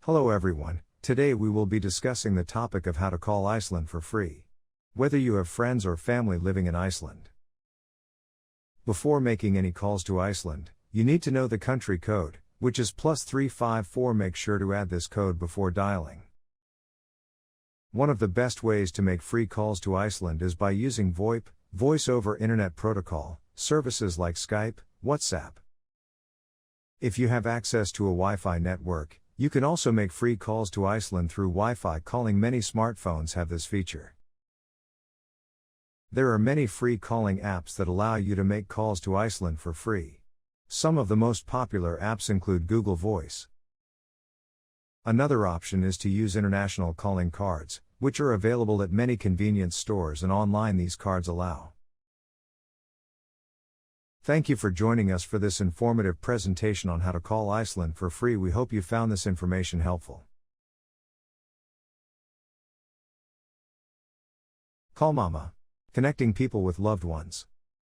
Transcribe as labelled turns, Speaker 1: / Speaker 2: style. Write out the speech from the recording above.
Speaker 1: Hello everyone, today we will be discussing the topic of how to call Iceland for free. Whether you have friends or family living in Iceland. Before making any calls to Iceland, you need to know the country code, which is +354. Make sure to add this code before dialing. One of the best ways to make free calls to Iceland is by using VoIP, Voice over Internet Protocol, services like Skype, WhatsApp. If you have access to a Wi-Fi network, you can also make free calls to Iceland through Wi-Fi calling. Many smartphones have this feature. There are many free calling apps that allow you to make calls to Iceland for free. Some of the most popular apps include Google Voice. Another option is to use international calling cards, which are available at many convenience stores and online. These cards allow. Thank you for joining us for this informative presentation on how to call Iceland for free. We hope you found this information helpful. Callmama. Connecting people with loved ones.